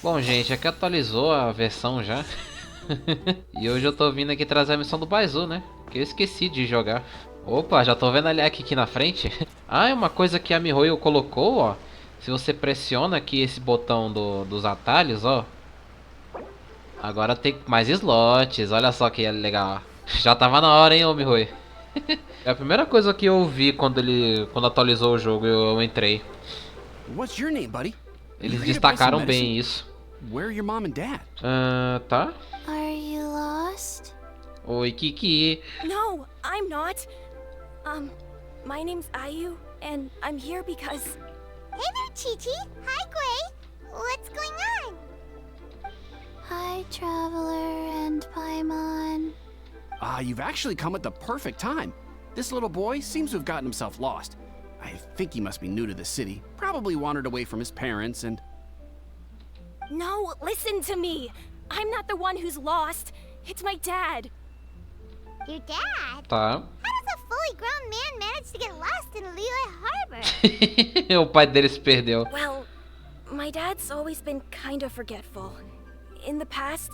Bom, gente, aqui atualizou a versão já. E hoje eu tô vindo aqui trazer a missão do Baizhu, né? Que eu esqueci de jogar. Opa, já tô vendo ali aqui na frente. Ah, é uma coisa que a Mihoyo colocou, ó. Se você pressiona aqui esse botão dos atalhos, ó. Agora tem mais slots. Olha só que legal. Já tava na hora, hein, ô Mihoyo. É a primeira coisa que eu vi quando atualizou o jogo, eu entrei. What's your name, buddy? Eles destacaram bem isso. Where are your mom and dad? Tá. Are you lost? Oi, Kiki. No, I'm not. My name's Ayu, and I'm here because... Hey there, Chi-Chi. Hi, Gui. What's going on? Hi, Traveler and Paimon. You've actually come at the perfect time. This little boy seems to have gotten himself lost. I think he must be new to the city. Probably wandered away from his parents and... No, listen to me. I'm not the one who's lost. It's my dad. Your dad? Tá. How does a fully grown man manage to get lost in Liyue Harbor? O pai dele se perdeu. Well, my dad's always been kind of forgetful. In the past,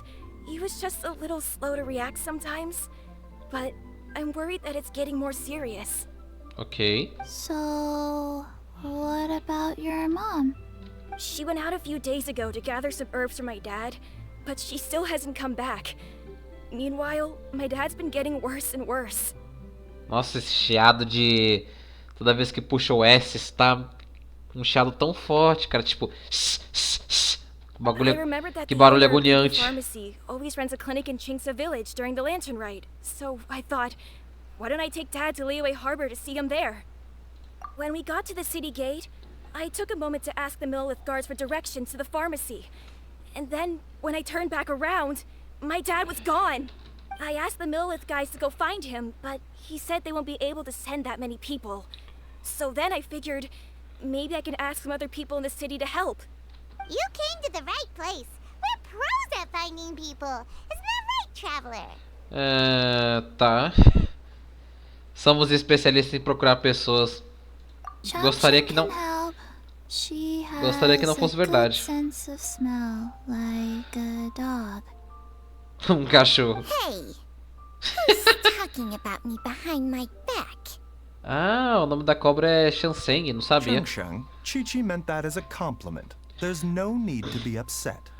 he was just a little slow to react sometimes. But I'm worried that it's getting more serious. Ok. So, what about your mom? She went out a few days ago to gather some herbs for my dad, but she still hasn't come back. Meanwhile, my dad's been getting worse and worse. Nossa, esse chiado de... Toda vez que puxa o S, está um chiado tão forte, cara. Tipo... Que barulho agoniante. The pharmacy always runs a clinic in Chingsa village during the lantern ride. So I thought, why don't I take Dad to Liyue Harbor to see him there? When we got to the city gate, I took a moment to ask the Millelith guards for directions to the pharmacy. And then, when I turned back around, my dad was gone. I asked the Millelith guys to go find him, but he said they won't be able to send that many people. So then I figured, maybe I can ask some other people in the city to help. You came to the right place. We're pros at finding people. Isn't that right, Traveler? Tá. Somos especialistas em procurar pessoas. Gostaria que não fosse verdade. Sense of smell, like a dog. Um cachorro. Hey, who's talking about me behind my back? Ah, o nome da cobra é Shanseng, não sabia. Shang, Chi-Chi meant that as a compliment. There's no need to be upset.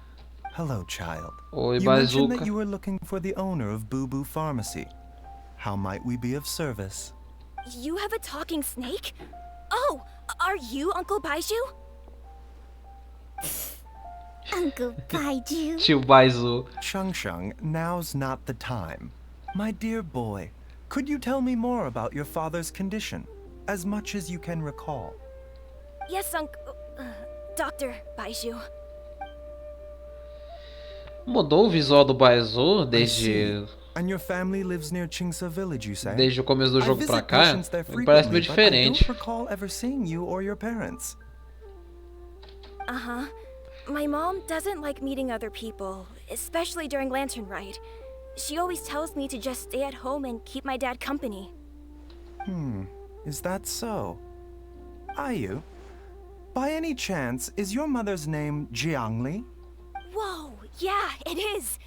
Hello, child. Oi, you mentioned Bazooka. that you were looking for the owner of Boo Boo Pharmacy. How might we be of service? You have a talking snake? Oh, are you Uncle Baizhu? Uncle Baizhu. Tio Baizhu. Shang, now's not the time. My dear boy, could you tell me more about your father's condition? As much as you can recall. Yes, Dr. Baizhu. Mudou o visual do Baizhu desde... And your family lives near Chingsa village, you say? Desde o começo do I jogo pra visit cá, patients there ele parece meio frequently, but I diferente. don't recall ever seeing you or your parents. Uh-huh. My mom doesn't like meeting other people, especially during Lantern Ride. She always tells me to just stay at home and keep my dad company. Is that so? Ayu, by any chance, is your mother's name Jiangli? Whoa, yeah, it is.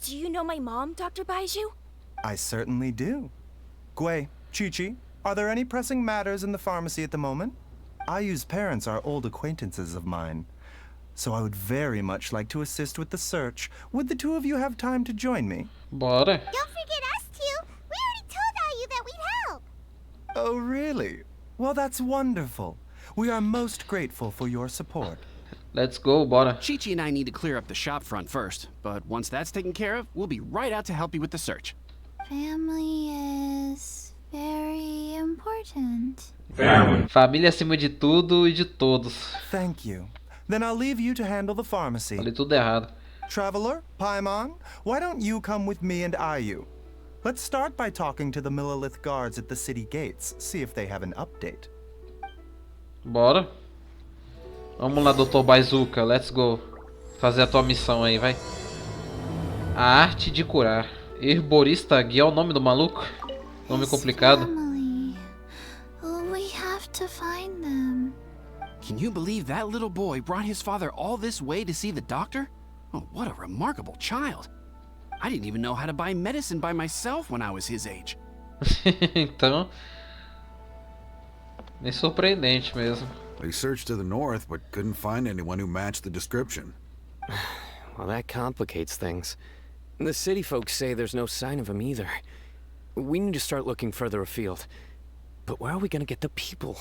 Do you know my mom, Dr. Baizhu? I certainly do. Gui, Chi-Chi, are there any pressing matters in the pharmacy at the moment? Ayu's parents are old acquaintances of mine, so I would very much like to assist with the search. Would the two of you have time to join me? Bora. Don't forget us two. We already told Ayu that we'd help. Oh, really? Well, that's wonderful. We are most grateful for your support. Let's go, bora. Chi-Chi and I need to clear up the shop front first, but once that's taken care of, we'll be right out to help you with the search. Family is very important. Família acima de tudo e de todos. Thank you. Then I'll leave you to handle the pharmacy. Falei tudo errado. Traveler, Paimon, why don't you come with me and Ayu? Let's start by talking to the Millelith guards at the city gates, see if they have an update. Bora. Vamos lá, Dr. Bazooka. Let's go. Fazer a tua missão aí, vai. A Arte de Curar. Herborista Guia é o nome do maluco? Nome complicado. Family. We have to find them. Can you believe that little boy brought his father all this way to see the doctor? Oh, what a remarkable child. I didn't even know how to buy medicine by myself when I was his age. Então, nem surpreendente mesmo. They searched to the north, but couldn't find anyone who matched the description. Well, that complicates things. The city folks say there's no sign of him either. We need to start looking further afield. But where are we gonna get the people?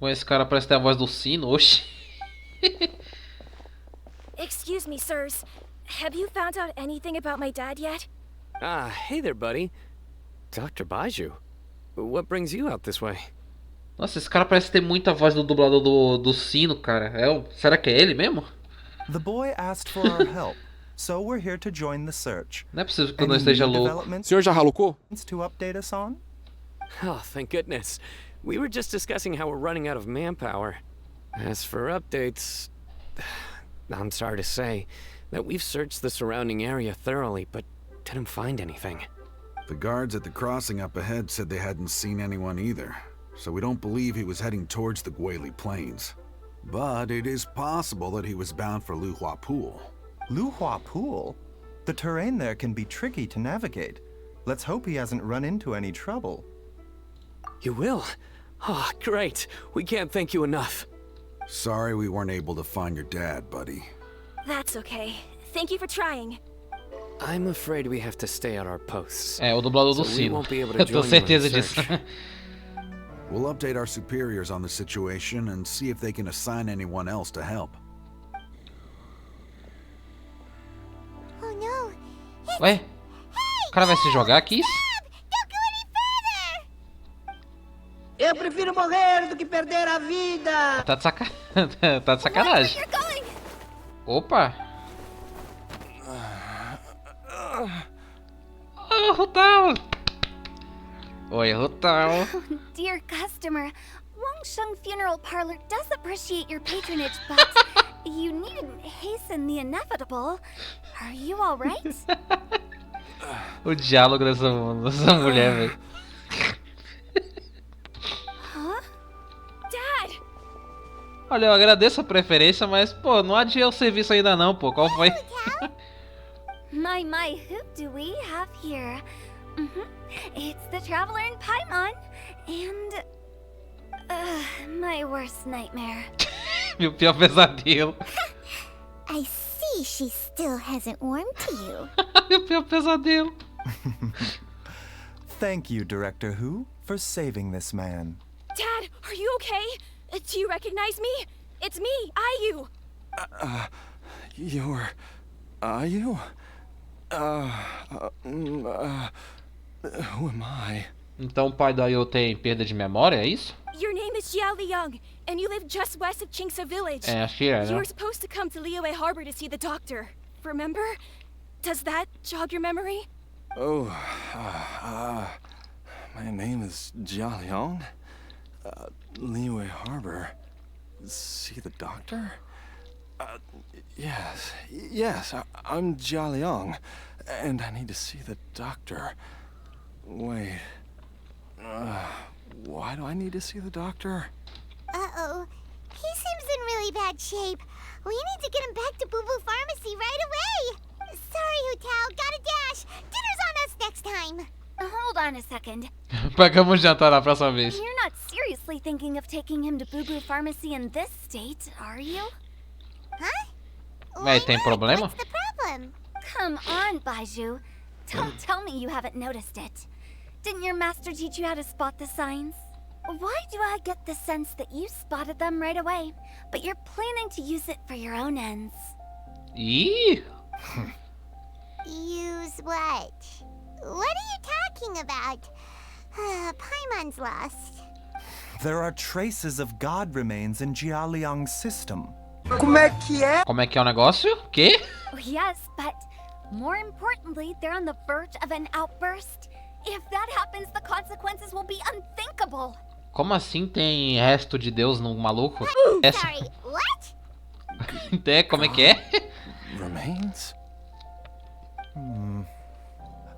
Bom, esse cara parece ter a voz do sino, oxi. Excuse me, sirs. Have you found out anything about my dad yet? Ah, hey there, buddy. Dr. Baizhu. What brings you out this way? Nossa, esse cara parece ter muita voz do dublador do sino, cara. Será que é ele mesmo? The boy asked for our help, so we're here to join the search. Não é possível que eu não esteja louco. Senhor já ralocou? To update us on? Oh, thank goodness. We were just discussing how we're running out of manpower. As for updates, I'm sorry to say that we've searched the surrounding area thoroughly, but didn't find anything. The guards at the crossing up ahead said they hadn't seen anyone either, so we don't believe he was heading towards the Guili Plains. But it is possible that he was bound for Luhua Pool. Luhua Pool? The terrain there can be tricky to navigate. Let's hope he hasn't run into any trouble. You will? Oh, great. We can't thank you enough. Sorry we weren't able to find your dad, buddy. That's okay. Thank you for trying. I'm afraid we have to stay at our posts. É, o dublador do So we sino. won't be able to Eu tô join you in certeza the disso. search. We'll update our superiors on the situation and see if they can assign anyone else to help. Oh no. Ué? O cara vai se jogar? Que isso? Don't go any further! Eu prefiro morrer do que perder a vida. Tá de tá de sacanagem. You're going! Opa! Oh, Hutao! Oi, Hutao. Oh, dear customer, Wang Sheng Funeral Parlor does appreciate your patronage, but you needn't hasten the inevitable. Are you all right? O diálogo dessa mulher, velho. Huh? Dad! Olha, eu agradeço a preferência, mas, pô, não adiei o serviço ainda não, pô. Qual foi? My, who do we have here? It's the Traveler in Paimon, and my worst nightmare. Meu pior pesadelo. I see she still hasn't warmed to you. Meu pior pesadelo. Thank you, Director Who, for saving this man. Dad, are you okay? Do you recognize me? It's me, Ayu. You're... Are you? Who am I? Então o pai do Ayo tem perda de memória, é isso? Your name is Jianliang, and you live just west of Qingce Village. É, acho que é, You né? were supposed to come to Liyue Harbor to see the doctor. Remember? Does that jog your memory? Oh, my name is Jianliang. Liyue Harbor. See the doctor? Yes, I'm Jianliang, and I need to see the doctor. Wait, why do I need to see the doctor? Uh-oh. He seems in really bad shape. We need to get him back to Boo Boo Pharmacy right away. Sorry, Hutao. Gotta dash. Dinner's on us next time. Hold on a second. Pagamos jantar na próxima vez. You're not seriously thinking of taking him to Boo Boo Pharmacy in this state, are you? Huh? Mas tem problema? What's the problem? Come on, Baizhu. Don't tell me you haven't noticed it. Didn't your master teach you how to spot the signs? Why do I get the sense that you spotted them right away, but you're planning to use it for your own ends? Ih! Use what? What are you talking about? Paimon's lost. There are traces of god remains in Jialiang's system. Como é que é o negócio? Quê? Yes, but more importantly, they're on the verge of an outburst. If that happens, the consequences will be unthinkable. Como assim tem resto de Deus no maluco? Sorry, what? É, como é que é? Remains?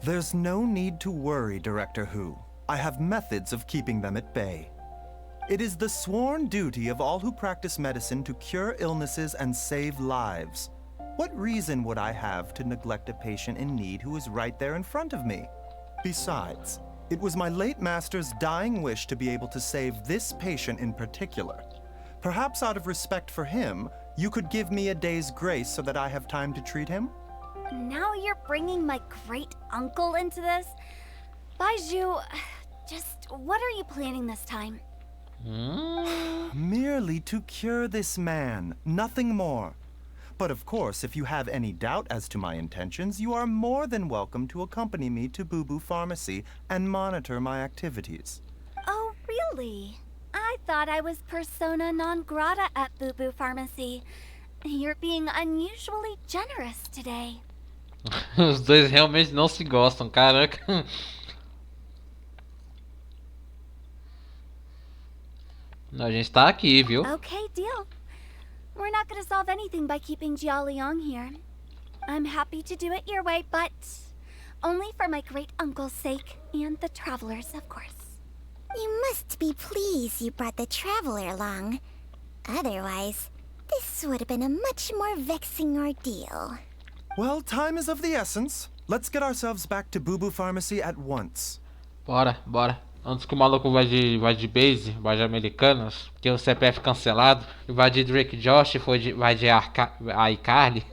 There's no need to worry, Director Who. I have methods of keeping them at bay. It is the sworn duty of all who practice medicine to cure illnesses and save lives. What reason would I have to neglect a patient in need who is right there in front of me? Besides, it was my late master's dying wish to be able to save this patient in particular. Perhaps out of respect for him, you could give me a day's grace so that I have time to treat him? Now you're bringing my great-uncle into this? Baizhu, just what are you planning this time? Merely to cure this man, nothing more. But of course, if you have any doubt as to my intentions, you are more than welcome to accompany me to Boo Boo Pharmacy and monitor my activities. Oh, really? I thought I was persona non grata at Boo Boo Pharmacy. You're being unusually generous today. Os dois realmente não se gostam, caraca. A gente tá aqui, viu? Okay, deal. We're not gonna solve anything by keeping Jianliang here. I'm happy to do it your way, but only for my great-uncle's sake and the travelers, of course. You must be pleased you brought the traveler along. Otherwise, this would have been a much more vexing ordeal. Well, time is of the essence. Let's get ourselves back to Boo Boo Pharmacy at once. Bora, bora. Antes que o maluco vai de base, vai de Americanas, que o CPF cancelado, vai de Drake Josh, vai de iCarly.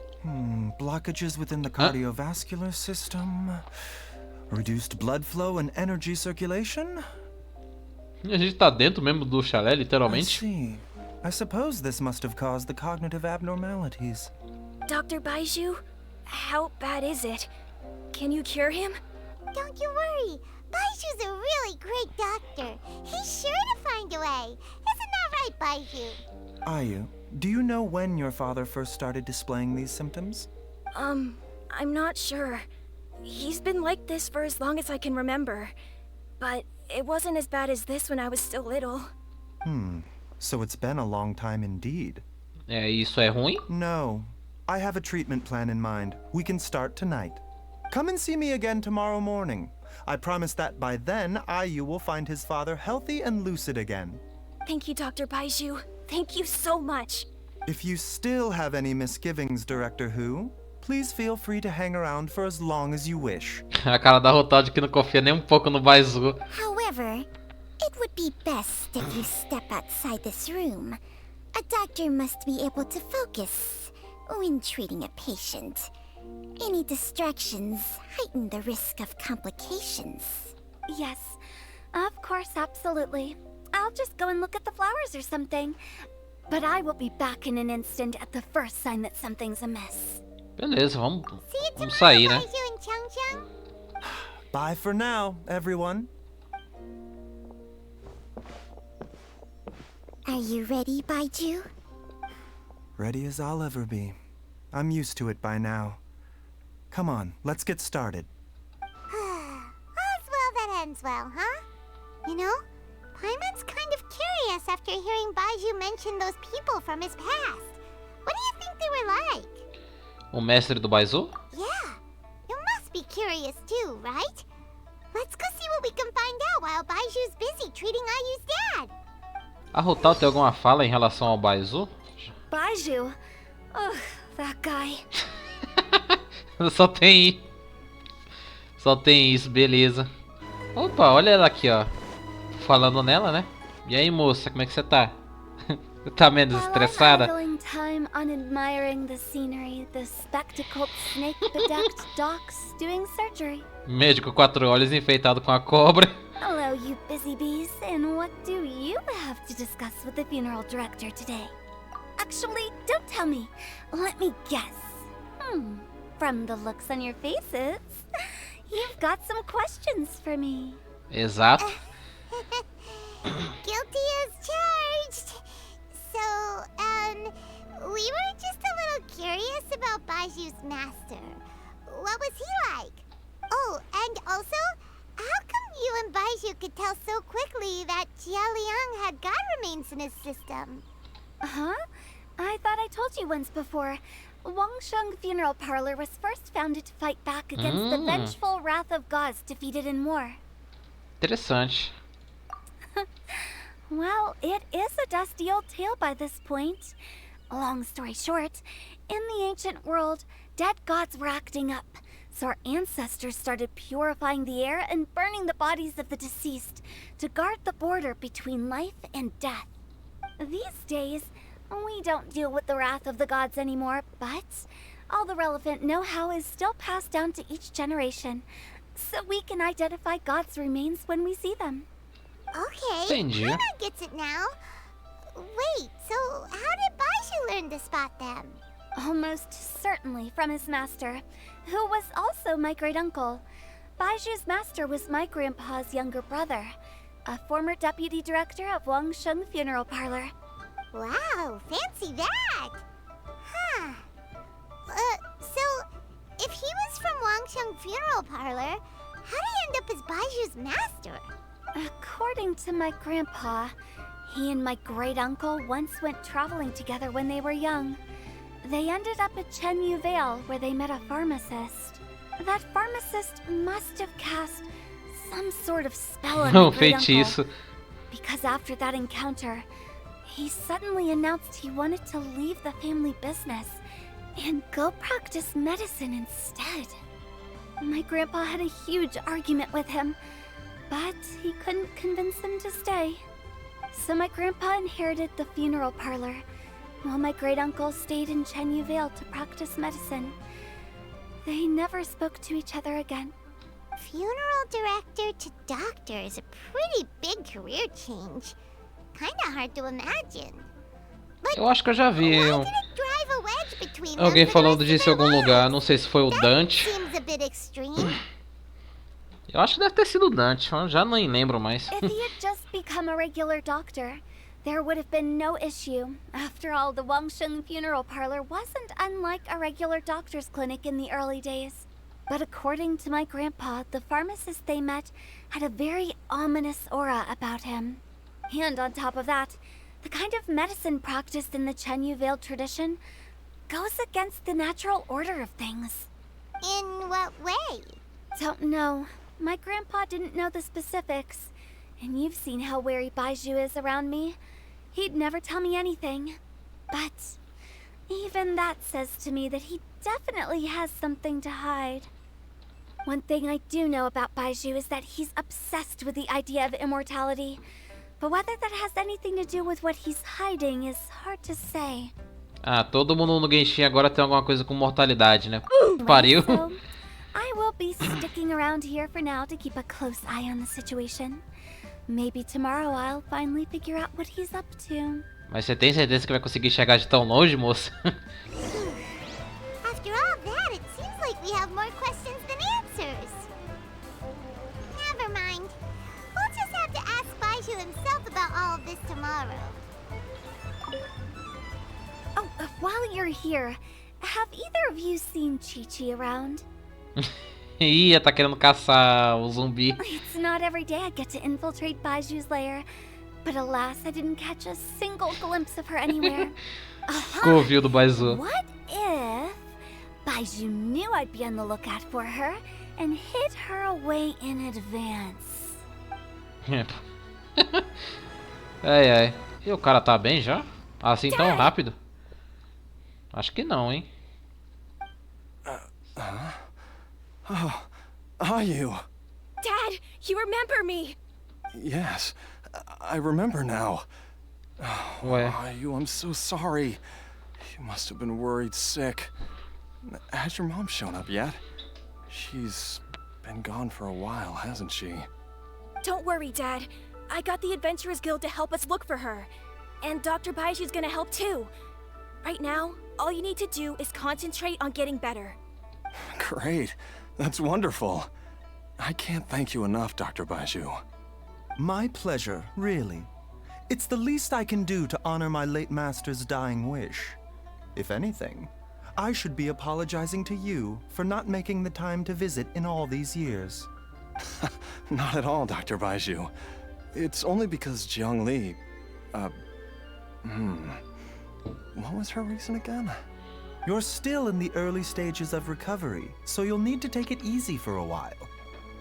Blockages within the cardiovascular system, reduced blood flow and energy circulation. E a gente tá dentro mesmo do chalé, I literalmente. see. I suppose this must have caused the cognitive abnormalities. Dr. Baizhu, how bad is it? Can you cure him? Don't you worry. Baizhu's a really great doctor. He's sure to find a way. Isn't that right, Baizhu? Ayu, do you know when your father first started displaying these symptoms? I'm not sure. He's been like this for as long as I can remember. But it wasn't as bad as this when I was still little. So it's been a long time indeed. É, isso é ruim? No. I have a treatment plan in mind. We can start tonight. Come and see me again tomorrow morning. I promise that by then, Ayu will find his father healthy and lucid again. Thank you, Dr. Baizhu. Thank you so much. If you still have any misgivings, Director Hu, please feel free to hang around for as long as you wish. A cara da Hutao de que não confia nem pouco no Baizhu. However, it would be best if you step outside this room. A doctor must be able to focus when treating a patient. Any distractions heighten the risk of complications. Yes, of course, absolutely. I'll just go and look at the flowers or something. But I will be back in an instant at the first sign that something's amiss. Beleza, vamos See you sair, né? Baizhu and Chang. Bye for now, everyone. Are you ready, Baizhu? Ready as I'll ever be. I'm used to it by now. Come on, let's get started. All's well that ends well, huh? You know, Paimon's kind of curious after hearing Baizhu mention those people from his past. What do you think they were like? O mestre do Baizhu? Yeah, you must be curious too, right? Let's go see what we can find out while Baizhu's busy treating Ayu's dad. A Hutao tem alguma fala em relação ao Baizhu? Baizhu? Ugh, that guy. Só tem isso, beleza. Opa, olha ela aqui, ó. Falando nela, né? E aí, moça, como é que você tá? Tá menos estressada? While I'm idling time on admiring the scenery, the spectacled snake-bedecked docs doing surgery. Médico 4 olhos enfeitado com a cobra. Hello, you busy bees, and what do you have to discuss with the funeral director today? Actually, don't tell me. Let me guess. From the looks on your faces, you've got some questions for me. Exato. Guilty as charged. So, we were just a little curious about Baizhu's master. What was he like? Oh, and also, how come you and Baizhu could tell so quickly that Jianliang had God remains in his system? Huh? I thought I told you once before. Wangsheng Funeral Parlor was first founded to fight back against the vengeful wrath of gods defeated in war. Interessante. Well, it is a dusty old tale by this point. Long story short, in the ancient world, dead gods were acting up, so our ancestors started purifying the air and burning the bodies of the deceased to guard the border between life and death. These days, we don't deal with the wrath of the gods anymore, but all the relevant know-how is still passed down to each generation, so we can identify gods' remains when we see them. Okay, Hannah gets it now. Wait, so how did Baizhu learn to spot them? Almost certainly from his master, who was also my great-uncle. Baizhu's master was my grandpa's younger brother, a former deputy director of Wang Funeral Parlor. Wow, fancy that! Huh. So, if he was from Wangsheng Funeral Parlor, how did he end up as Baizhu's master? According to my grandpa, he and my great-uncle once went traveling together when they were young. They ended up at Chenyu Vale, where they met a pharmacist. That pharmacist must have cast some sort of spell on my great-uncle. Because after that encounter, he suddenly announced he wanted to leave the family business and go practice medicine instead. My grandpa had a huge argument with him, but he couldn't convince him to stay. So my grandpa inherited the funeral parlor, while my great-uncle stayed in Chenyu Vale to practice medicine. They never spoke to each other again. Funeral director to doctor is a pretty big career change. Kinda hard to imagine. But eu acho que eu já vi alguém falando disso em algum lugar. Não sei se foi o Dante. Eu acho que deve ter sido o Dante. Eu já nem lembro mais. If he had just become a regular doctor, there would have been no issue. After all, the Wangsheng Funeral Parlor wasn't unlike a regular doctor's clinic in the early days. But according to my grandpa, the pharmacist they met had a very ominous aura about him. And on top of that, the kind of medicine practiced in the Chenyu Vale tradition goes against the natural order of things. In what way? Don't know. My grandpa didn't know the specifics. And you've seen how wary Baizhu is around me. He'd never tell me anything. But even that says to me that he definitely has something to hide. One thing I do know about Baizhu is that he's obsessed with the idea of immortality. But whether that has anything to do with what he's hiding is hard to say. Ah, todo mundo no Genshin agora tem alguma coisa com mortalidade, né? Pariu. So, I will be sticking around here for now to keep a close eye on the situation. Maybe tomorrow I'll finally figure out what he's up to. Mas você tem certeza que vai conseguir chegar de tão longe, moça? After all that, it seems like we have more questions than answers. Never mind. We'll just have to ask Baizhu himself about all of this tomorrow. Oh, while you're here, have either of you seen Chi-Chi around? Ih, tá querendo caçar o zumbi. It's not every day I get to infiltrate Baizhu's lair, but alas, I didn't catch a single glimpse of her anywhere. Covil do Baizhu. What if Baizhu knew I'd be on the lookout for her and hid her away in advance? Ai, ai. E o cara tá bem já? Assim tão rápido? Acho que não, hein? Oh, are you? Dad, you remember me? Yes, I remember now. Ué. Oh, I'm so sorry. You must have been worried sick. Has your mom shown up yet? She's been gone for a while, hasn't she? Don't worry, Dad. I got the Adventurers Guild to help us look for her. And Dr. Baizhu's gonna help too. Right now, all you need to do is concentrate on getting better. Great. That's wonderful. I can't thank you enough, Dr. Baizhu. My pleasure, really. It's the least I can do to honor my late master's dying wish. If anything, I should be apologizing to you for not making the time to visit in all these years. Not at all, Dr. Baizhu. It's only because Jiangli... What was her reason again? You're still in the early stages of recovery, so you'll need to take it easy for a while.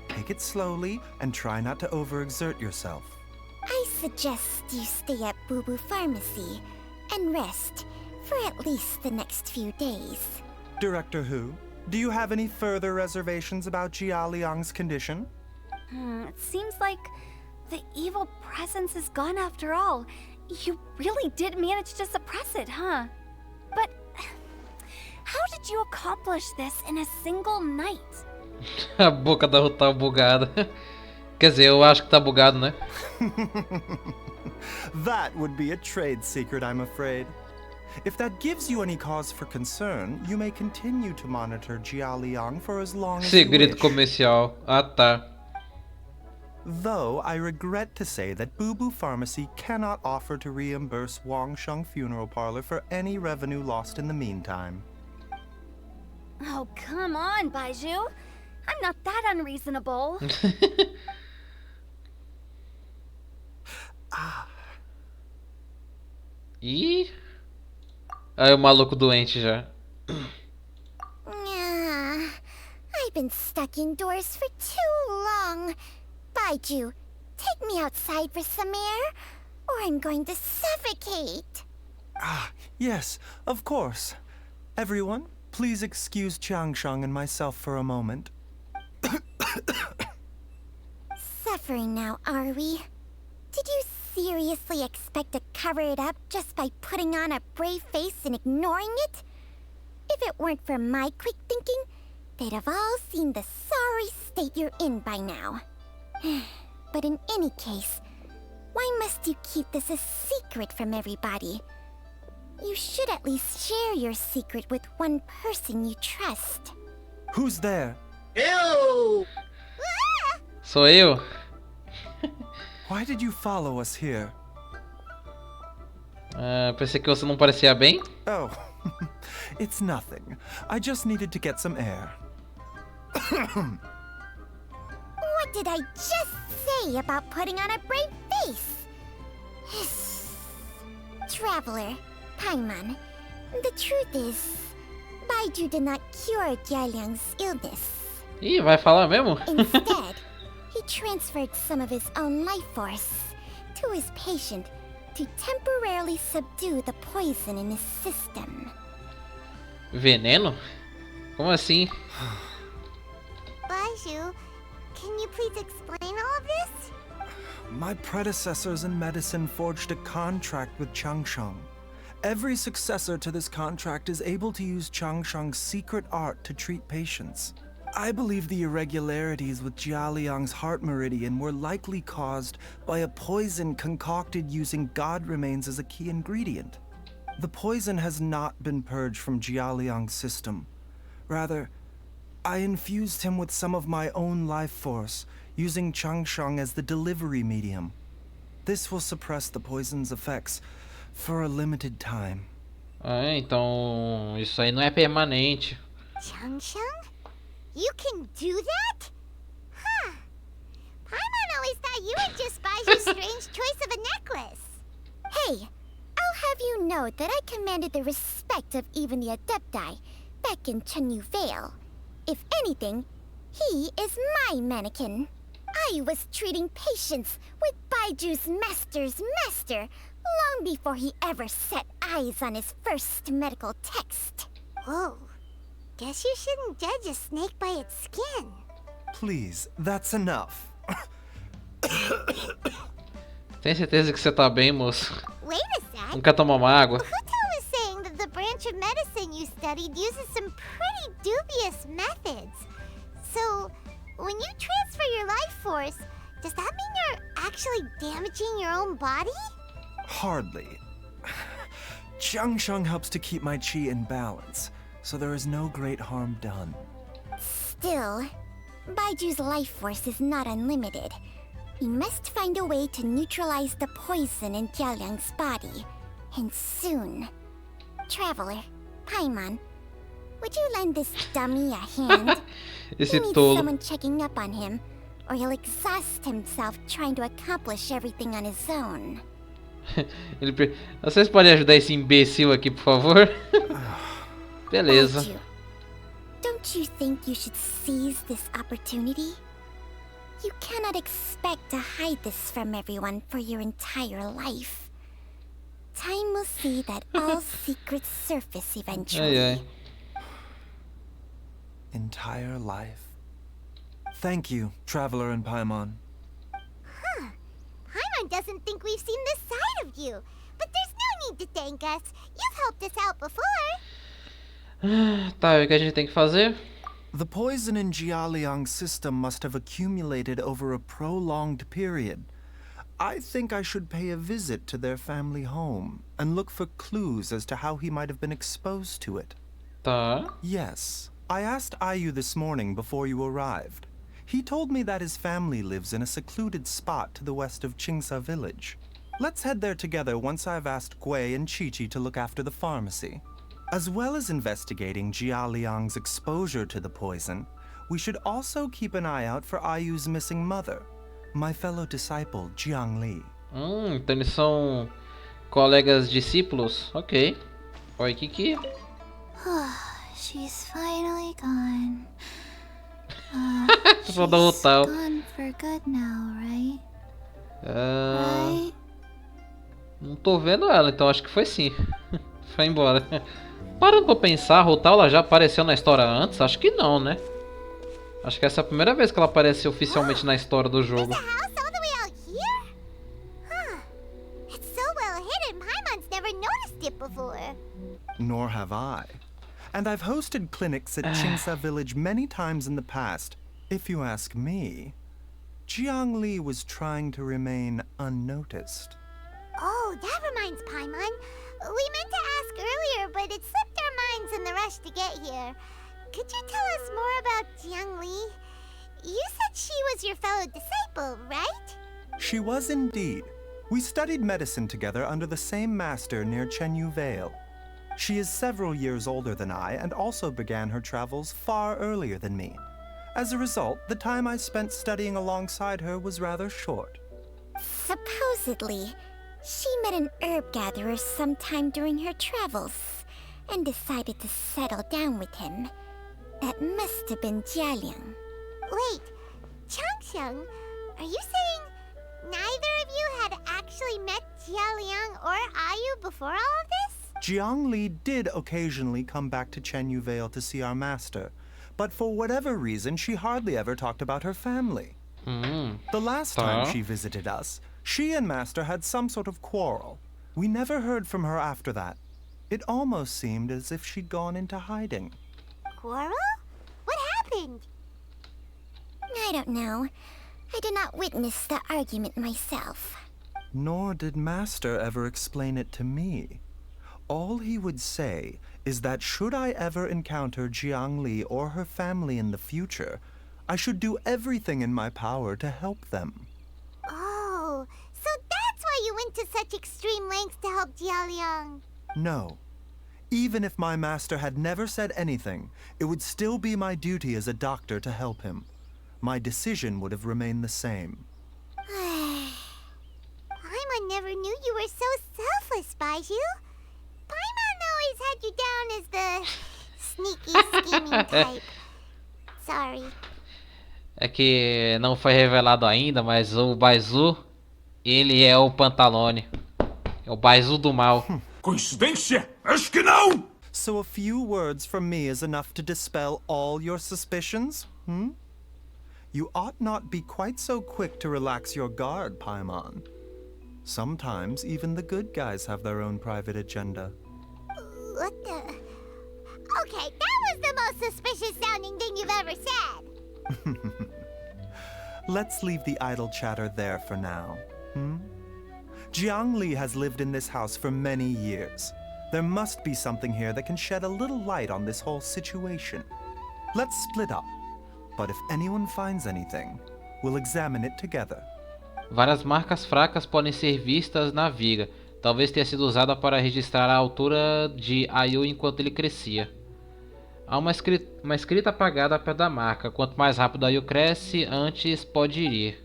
Take it slowly and try not to overexert yourself. I suggest you stay at Boo Boo Pharmacy and rest for at least the next few days. Director Hu, do you have any further reservations about Jianliang's condition? It seems like the evil presence is gone after all. You really did manage to suppress it, huh? But how did you accomplish this in a single night? A boca da Hutao bugada. Quer dizer, eu acho que tá bugado, né? That would be a trade secret, I'm afraid. If that gives you any cause for concern, you may continue to monitor Jianliang for as long as you Segredo wish. comercial. Ah, tá. Though I regret to say that Boo Boo Pharmacy cannot offer to reimburse Wangsheng Funeral Parlor for any revenue lost in the meantime. Oh, come on, Baizhu. I'm not that unreasonable. Ih. Aí o maluco doente já. I've been stuck indoors for too long. Baizhu, take me outside for some air, or I'm going to suffocate. Yes, of course. Everyone, please excuse Changsheng and myself for a moment. Suffering now, are we? Did you seriously expect to cover it up just by putting on a brave face and ignoring it? If it weren't for my quick thinking, they'd have all seen the sorry state you're in by now. But in any case, why must you keep this a secret from everybody? You should at least share your secret with one person you trust. Who's there? Sou eu? Why did you follow us here? Pensei que você não parecia bem. Oh, it's nothing. I just needed to get some air. What did I just say about putting on a brave face? Traveler, Paimon, the truth is, Baizhu did not cure Jianliang's illness. Ih, vai falar mesmo? Instead, he transferred some of his own life force to his patient to temporarily subdue the poison in his system. Veneno? Como assim? Baizhu, can you please explain all of this? My predecessors in medicine forged a contract with Changsheng. Every successor to this contract is able to use Changsheng's secret art to treat patients. I believe the irregularities with Jianliang's heart meridian were likely caused by a poison concocted using god remains as a key ingredient. The poison has not been purged from Jianliang's system. Rather, I infused him with some of my own life force, using Changsheng as the delivery medium. This will suppress the poison's effects for a limited time. Então isso aí não é permanente. Changsheng? You can do that? Huh. Paimon always thought you were just Baizhu's strange choice of a necklace. Hey, I'll have you know that I commanded the respect of even the Adepti back in Chenyu Vale. If anything, he is my mannequin. I was treating patients with Baizhu's master's master long before he ever set eyes on his first medical text. Whoa. Guess you shouldn't judge a snake by its skin. Please, that's enough. Tem certeza que você tá bem, moço? Wait a sec. Nunca tomou uma água? Hutao was saying that the branch of medicine you studied uses some pretty dubious methods. So, when you transfer your life force, does that mean you're actually damaging your own body? Hardly. Changsheng helps to keep my chi in balance, so there is no great harm done. Still, Baizhu's life force is not unlimited. We must find a way to neutralize the poison in Jianliang's body, and soon. Traveler, Paimon, would you lend this dummy a hand? Esse He needs tolo. someone checking up on him, or he'll exhaust himself trying to accomplish everything on his own. Vocês podem ajudar esse imbecil aqui, por favor? Beleza. Baizhu, don't you think you should seize this opportunity? You cannot expect to hide this from everyone for your entire life. Time will see that all secrets surface eventually. Ai, ai. Entire life. Thank you, Traveler and Paimon. Huh. Paimon doesn't think we've seen this side of you. But there's no need to thank us. You've helped us out before. Tá, e o que a gente tem que fazer? The poison in Jianliang's system must have accumulated over a prolonged period. I think I should pay a visit to their family home and look for clues as to how he might have been exposed to it. Tá. Yes, I asked Ayu this morning before you arrived. He told me that his family lives in a secluded spot to the west of Qingsa village. Let's head there together once I've asked Gui and Chi-Chi to look after the pharmacy. As well as investigating Jianliang's exposure to the poison, we should also keep an eye out for Ayu's missing mother, my fellow disciple Jiangli. Então eles são colegas discípulos? Ok. Oi, Kiki. She's finally gone. Só da Hutao. Gone for good now, right? Right? Não tô vendo ela, então acho que foi sim. Foi embora. Parando pra pensar, a Hutao ela já apareceu na história antes? Acho que não, né? Acho que essa é a primeira vez que ela aparece oficialmente na história do jogo. Nor have I. And I've hosted clinics at Qingsa village many times in the past. If you ask me, Jiangli was trying to remain unnoticed. Oh, that reminds Paimon. We meant to ask earlier, but it slipped our minds in the rush to get here. Could you tell us more about Jiangli? You said she was your fellow disciple, right? She was indeed. We studied medicine together under the same master near Chenyu Vale. She is several years older than I and also began her travels far earlier than me. As a result, the time I spent studying alongside her was rather short. Supposedly, she met an herb gatherer sometime during her travels and decided to settle down with him. That must have been Jianliang. Wait, Changxiang, are you saying neither of you had actually met Jianliang or Ayu before all of this? Jiangli did occasionally come back to Chenyu Vale to see our master, but for whatever reason, she hardly ever talked about her family. The last time she visited us, she and Master had some sort of quarrel. We never heard from her after that. It almost seemed as if she'd gone into hiding. Quarrel? What happened? I don't know. I did not witness the argument myself. Nor did Master ever explain it to me. All he would say is that should I ever encounter Jiangli or her family in the future, I should do everything in my power to help them. Oh, so that's why you went to such extreme lengths to help Jianliang. No. Even if my master had never said anything, it would still be my duty as a doctor to help him. My decision would have remained the same. Paimon never knew you were so selfless, Baizhu. Paimon always had you down as the sneaky, scheming type. Sorry. É que não foi revelado ainda, mas o Baizhu, ele é o Pantalone. É o Baizhu do mal. Coincidência? Acho que não! So a few words from me is enough to dispel all your suspicions? You ought not be quite so quick to relax your guard, Paimon. Sometimes even the good guys have their own private agenda. What the? Okay, that was the most suspicious sounding thing you've ever said. Let's leave the idle chatter there for now. Jiangli has lived in this house for many years. There must be something here that can shed a little light on this whole situation. Let's split up. But if anyone finds anything, we'll examine it together. Várias marcas fracas podem ser vistas na viga. Talvez tenha sido usada para registrar a altura de Ayu enquanto ele crescia. Há uma escrita apagada perto da marca. Quanto mais rápido Ayu cresce, antes pode ir.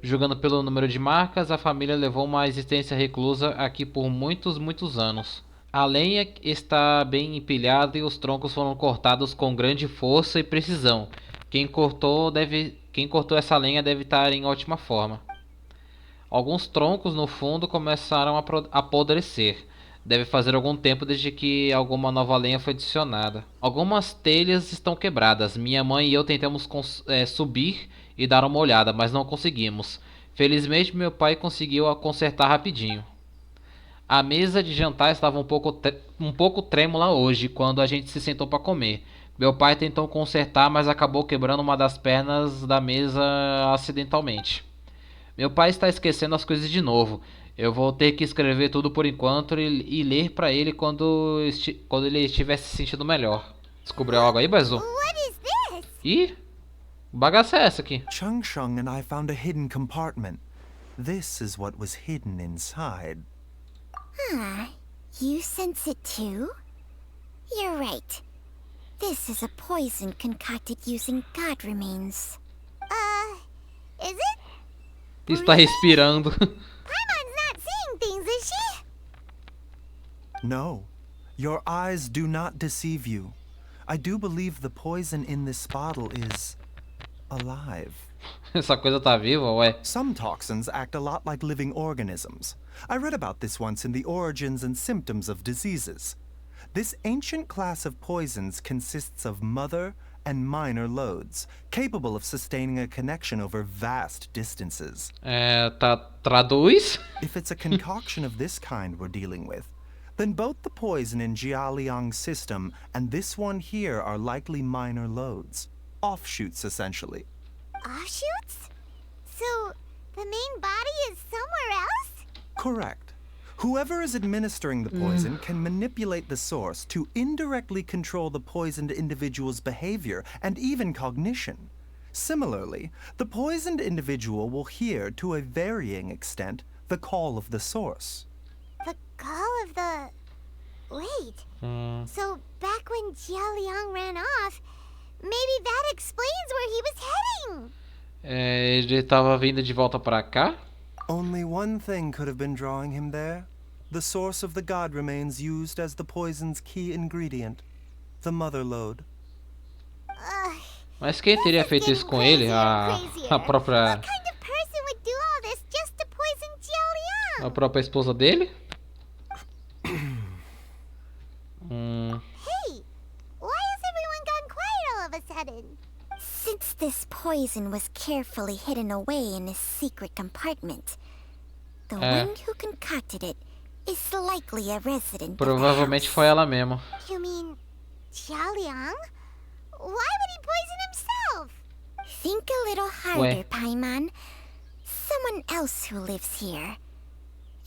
Julgando pelo número de marcas, a família levou uma existência reclusa aqui por muitos anos. A lenha está bem empilhada e os troncos foram cortados com grande força e precisão. Quem cortou essa lenha deve estar em ótima forma. Alguns troncos no fundo começaram a apodrecer. Deve fazer algum tempo desde que alguma nova lenha foi adicionada. Algumas telhas estão quebradas. Minha mãe e eu tentamos subir e dar uma olhada, mas não conseguimos. Felizmente meu pai conseguiu a consertar rapidinho. A mesa de jantar estava um pouco trêmula hoje quando a gente se sentou para comer. Meu pai tentou consertar, mas acabou quebrando uma das pernas da mesa acidentalmente. Meu pai está esquecendo as coisas de novo. Eu vou ter que escrever tudo por enquanto e ler para ele quando ele estiver se sentindo melhor. Descobriu algo aí, Baizhu? What is this? Ih, bagaça é essa aqui? Changsheng and I found a hidden compartment. This is what was hidden inside. You sense it too? You're right. This is a poison concocted using god remains. Is it? Está respirando. Paimon's not seeing things, is she? No, your eyes do not deceive you. I do believe the poison in this bottle is alive. Essa coisa tá viva, ué. Some toxins act a lot like living organisms. I read about this once in the Origins and Symptoms of Diseases. This ancient class of poisons consists of mother and minor loads, capable of sustaining a connection over vast distances. Traduz? If it's a concoction of this kind we're dealing with, then both the poison in Jianliang's system and this one here are likely minor loads. Offshoots, essentially. Offshoots? So, the main body is somewhere else? Correct. Whoever is administering the poison can manipulate the source to indirectly control the poisoned individual's behavior and even cognition. Similarly, the poisoned individual will hear, to a varying extent, the call of the source. The call of the... Wait. So, back when Jianliang ran off, maybe that explains where he was heading. Ele estava vindo de volta pra cá? Only one thing could have been drawing him there. The source of the god remains used as the poison's key ingredient. The mother load. Mas quem teria feito isso com ele? A própria... What kind of person would do all this just to poison Jianliang? A própria esposa dele? Hey, why has everyone gone quiet all of a sudden? Since this poison was carefully hidden away in a secret compartment, the one who concocted it is likely a resident. Provavelmente foi ela mesmo. You mean Jianliang? Why would he poison himself? Think a little harder, Paimon. Someone else who lives here,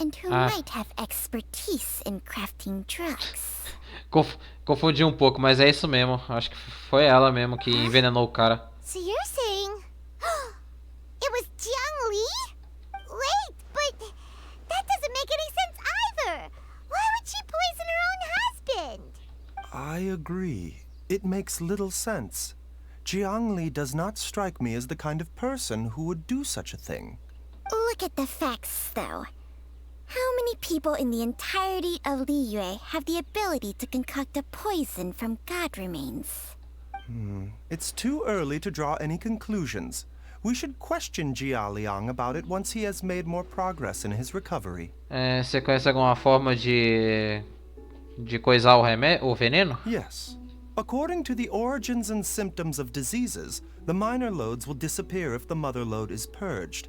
and who might have expertise in crafting drugs. Confundi um pouco, mas é isso mesmo. Acho que foi ela mesmo que envenenou o cara. So you're saying it was Jiangli? Wait, but that doesn't make any sense either. Why would she poison her own husband? I agree. It makes little sense. Jiangli does not strike me as the kind of person who would do such a thing. Look at the facts, though. How many people in the entirety of Liyue have the ability to concoct a poison from god remains? It's too early to draw any conclusions. We should question Jianliang about it once he has made more progress in his recovery. Você conhece alguma forma de coisar o veneno? Yes. According to the Origins and Symptoms of Diseases, the minor loads will disappear if the mother load is purged.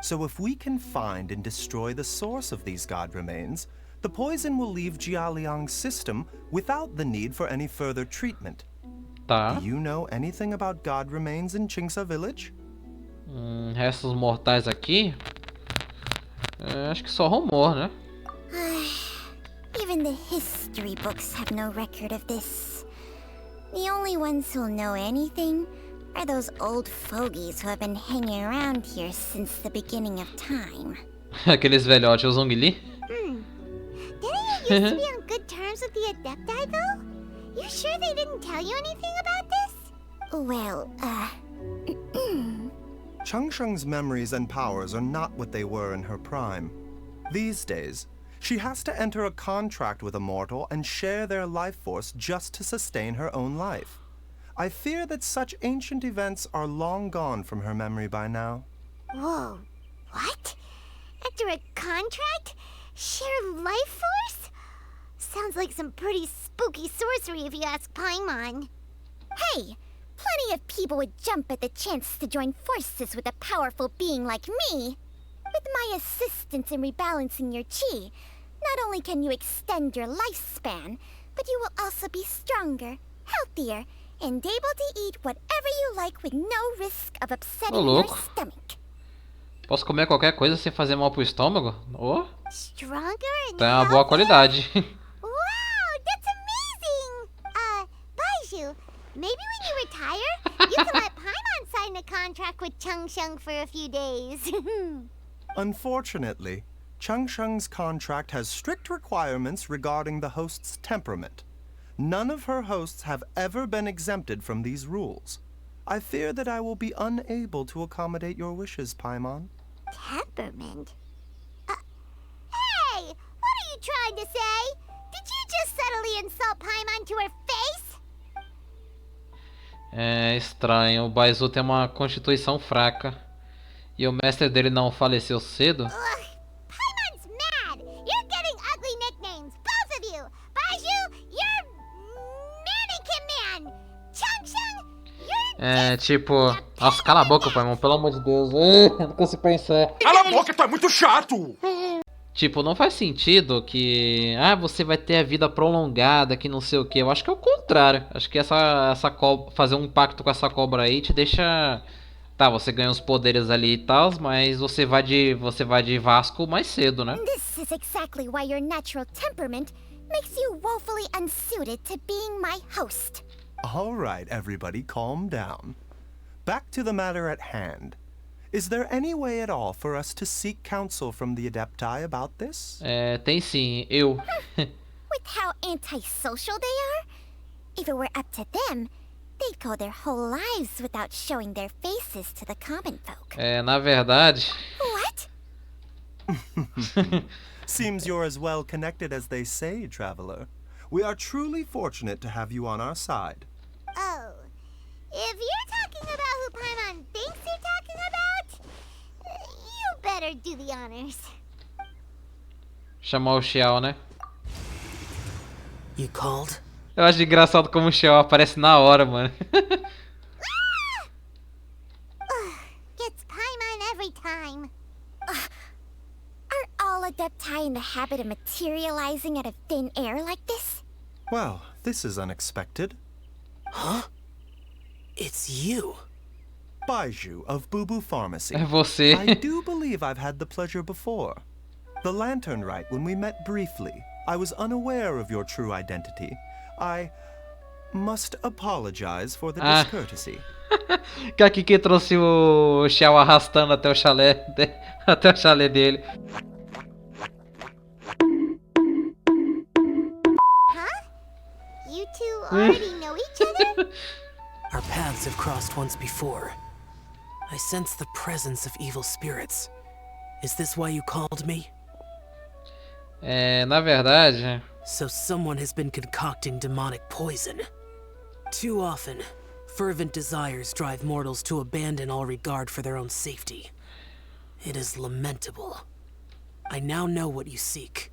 So if we can find and destroy the source of these god remains, the poison will leave Jianliang's system without the need for any further treatment. Tá. Do you know anything about god remains in Qingsa village? Restos mortais aqui? Acho que só rumor, né? Even the history books have no record of this. The only ones who'll know anything are those old fogies who have been hanging around here since the beginning of time. Aqueles velhotes, o Zhongli? Didn't you used to be on good terms with the Adepti, though? You sure they didn't tell you anything about this? Well, Changsheng's memories and powers are not what they were in her prime. These days, she has to enter a contract with a mortal and share their life force just to sustain her own life. I fear that such ancient events are long gone from her memory by now. Whoa, what? After a contract? Share life force? Sounds like some pretty spooky sorcery if you ask Paimon. Hey, plenty of people would jump at the chance to join forces with a powerful being like me. With my assistance in rebalancing your chi, not only can you extend your lifespan, but you will also be stronger, healthier, and able to eat whatever you like with no risk of upsetting your stomach. Posso comer qualquer coisa sem fazer mal pro estômago? Oh, Stronger and tem uma boa qualidade. Wow, that's amazing! Baizhu, maybe when you retire, you can let Paimon sign a contract with Changsheng for a few days. Unfortunately, Changsheng's contract has strict requirements regarding the host's temperament. None of her hosts have ever been exempted from these rules. I fear that I will be unable to accommodate your wishes, Paimon. Temperament? Hey! What are you trying to say? Did you just subtly insult Paimon to her face? É estranho, o Baizhu tem uma constituição fraca. E o mestre dele não faleceu cedo? Ugh, Paimon's mad! You're getting ugly nicknames, both of you! Baizhu, you're Mannequin Man! Changsheng, you're... É, tipo... Nossa, cala a boca, Paimon, pelo amor de Deus. Não consigo pensar. Cala a boca, tu é muito chato! Tipo, não faz sentido que... Ah, você vai ter a vida prolongada, que não sei o que. Eu acho que é o contrário. Acho que essa cobra, fazer um pacto com essa cobra aí te deixa... Tá, você ganha os poderes ali e tal, mas você vai de Vasco mais cedo, né? This is exactly why your natural temperament makes you woefully unsuited to being my host. All right, everybody, calm down. Back to the matter at hand. Is there any way at all for us to seek counsel from the Adepti about this? É, tem sim, eu. With how antisocial they are? If it were up to them, they'd go their whole lives without showing their faces to the common folk. É, na verdade... What? Seems you're as well connected as they say, traveler. We are truly fortunate to have you on our side. Oh, if you're talking about who Paimon thinks you're talking about, you better do the honors. Chamar o Xiao, né? You called? Eu acho engraçado como o Xiao aparece na hora, mano. Gets Paimon every time. Are all Adepti in the habit of materializing out of thin air like this? Well, this is unexpected. Huh? It's you. Baizhu of Bubu Pharmacy. É você. I do believe I've had the pleasure before. The Lantern Rite, when we met briefly, I was unaware of your true identity. I must apologize for the discourtesy. Que aqui que trouxe o Xiao arrastando até o chalé, até o chalé dele. Huh? You two already know each other? Our paths have crossed once before. I sense the presence of evil spirits. Is this why you called me? É, na verdade... So someone has been concocting demonic poison. Too often, fervent desires drive mortals to abandon all regard for their own safety. It is lamentable. I now know what you seek.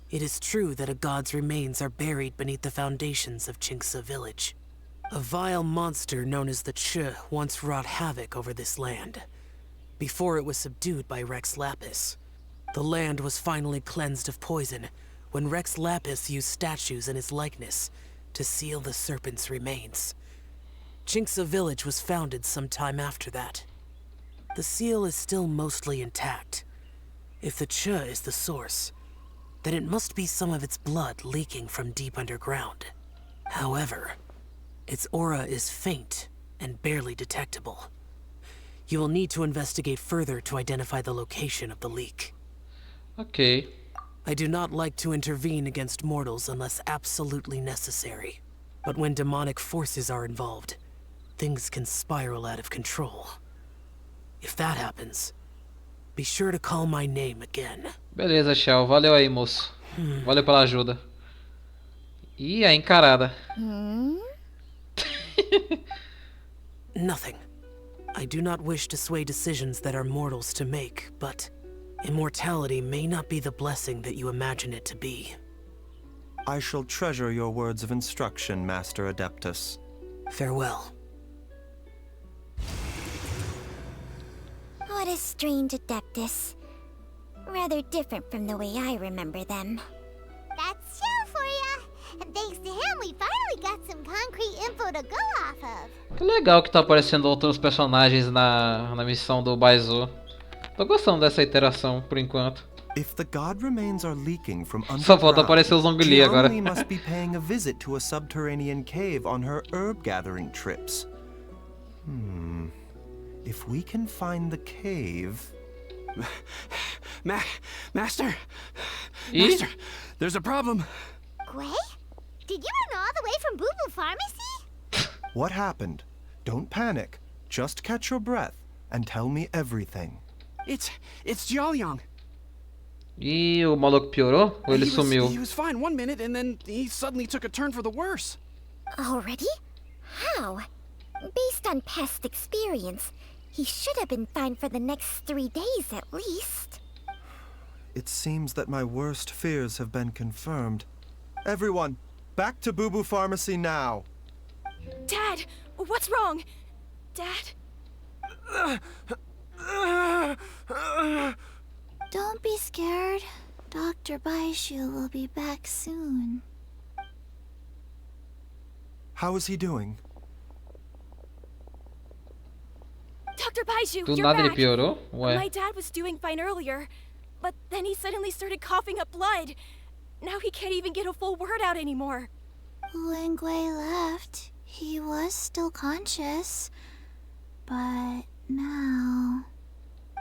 It is true that a god's remains are buried beneath the foundations of Qingce village. A vile monster known as the Che once wrought havoc over this land. Before it was subdued by Rex Lapis. The land was finally cleansed of poison when Rex Lapis used statues in his likeness to seal the serpent's remains. Qingce village was founded some time after that. The seal is still mostly intact. If the Che is the source, then it must be some of its blood leaking from deep underground. However, its aura is faint and barely detectable. You will need to investigate further to identify the location of the leak. Ok. I do not like to intervene against mortals unless absolutely necessary. But when demonic forces are involved, things can spiral out of control. If that happens, be sure to call my name again. Beleza, Xiao. Valeu aí, moço. Valeu pela ajuda. E a encarada. Nothing. I do not wish to sway decisions that are mortals to make, but immortality may not be the blessing that you imagine it to be. I shall treasure your words of instruction, Master Adeptus. Farewell. What a strange Adeptus. Rather different from the way I remember them. That's Shell for ya! And thanks to him, we finally got some concrete info to go off of. Que legal que tá aparecendo outros personagens na missão do Baizhu. Tô gostando dessa interação por enquanto. If the god remains are leaking from Só falta underground, aparecer o Zhongli agora. Jiangli must be paying a visit to a subterranean cave on her herb gathering trips. If we can find the cave... Master! E? Master! There's a problem! Guay? Did you run all the way from Boo Boo Pharmacy? What happened? Don't panic. Just catch your breath and tell me everything. It's Jianliang. E o maluco piorou? Ou ele sumiu? He was fine one minute and then he suddenly took a turn for the worse. Already? How? Based on past experience, he should have been fine for the next 3 days at least. It seems that my worst fears have been confirmed. Everyone, back to Boo Boo Pharmacy now. Dad, what's wrong? Dad? Don't be scared. Dr. Baizhu will be back soon. How is he doing? Dr. Baizhu, Do you're nada ele back. piorou? Ué. My dad was doing fine earlier, but then he suddenly started coughing up blood. Now he can't even get a full word out anymore. When Guay left, he was still conscious. But now...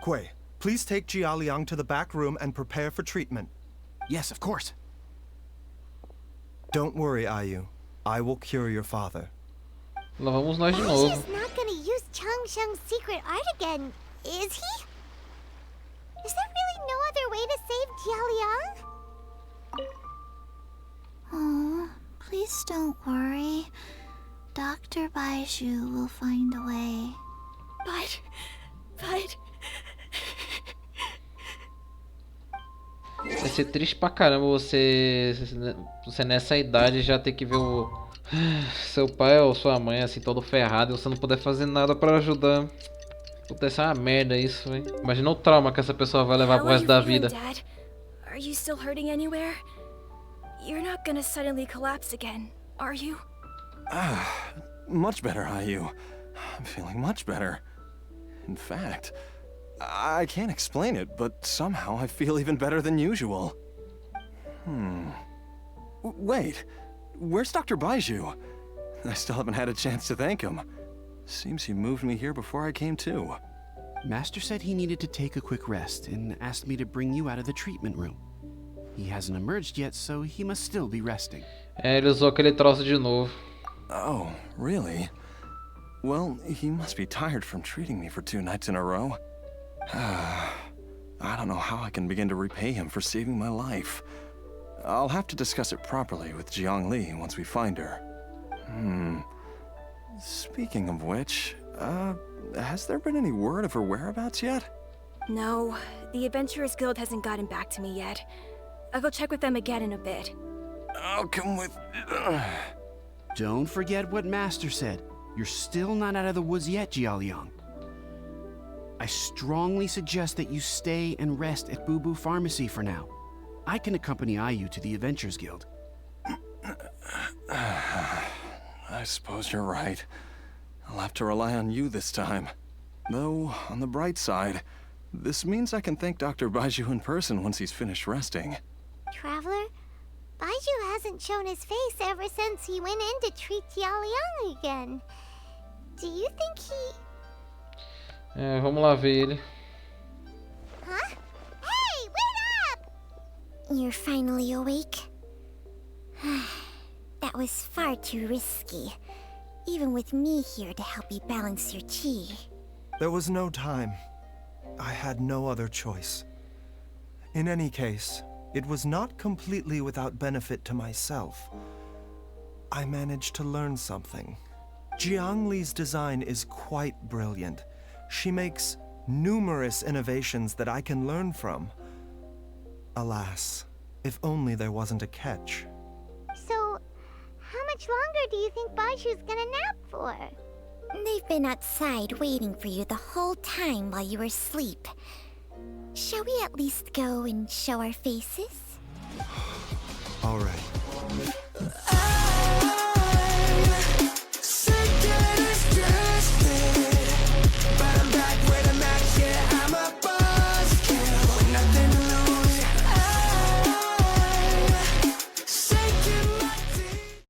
Guay, please take Jianliang to the back room and prepare for treatment. Yes, of course. Don't worry, Ayu. I will cure your father. Lá vamos nós de novo. Baizhu's not gonna use Changsheng's secret art again, is he? Is there really no other way to save Jianliang? Oh, please don't worry. Dr. Baizhu will find a way. But... Vai ser triste pra caramba você nessa idade já ter que ver o seu pai ou sua mãe assim todo ferrado e você não poder fazer nada pra ajudar. Puta, isso é uma merda isso, hein? Imagina o trauma que essa pessoa vai levar pro resto da vida. Dad? Are you still hurting anywhere? You're not gonna suddenly collapse again, are you? Much better, Ayu. I'm feeling much better. In fact, I can't explain it, but somehow I feel even better than usual. Wait, where's Dr. Baizhu? I still haven't had a chance to thank him. Seems he moved me here before I came to. Master said he needed to take a quick rest and asked me to bring you out of the treatment room. He hasn't emerged yet, so he must still be resting. É, ele usou aquele troço de novo. Oh, really? Well, he must be tired from treating me for 2 nights in a row. I don't know how I can begin to repay him for saving my life. I'll have to discuss it properly with Jiangli once we find her. Speaking of which, has there been any word of her whereabouts yet? No, the Adventurers Guild hasn't gotten back to me yet. I'll go check with them again in a bit. I'll come with... Don't forget what Master said. You're still not out of the woods yet, Jianliang. I strongly suggest that you stay and rest at Boo Boo Pharmacy for now. I can accompany Ayu to the Adventurers Guild. I suppose you're right. I'll have to rely on you this time. Though, on the bright side, this means I can thank Dr. Baizhu in person once he's finished resting. Traveler, Baizhu hasn't shown his face ever since he went in to treat Jianliang again. Do you think he... É, vamos lá ver ele. Huh? Hey, wait up! You're finally awake? That was far too risky. Even with me here to help you balance your chi. There was no time. I had no other choice. In any case, it was not completely without benefit to myself. I managed to learn something. Jiangli's design is quite brilliant. She makes numerous innovations that I can learn from. Alas, if only there wasn't a catch. So, how much longer do you think Baizhu's gonna nap for? They've been outside waiting for you the whole time while you were asleep. Shall we at least go and show our faces? All right.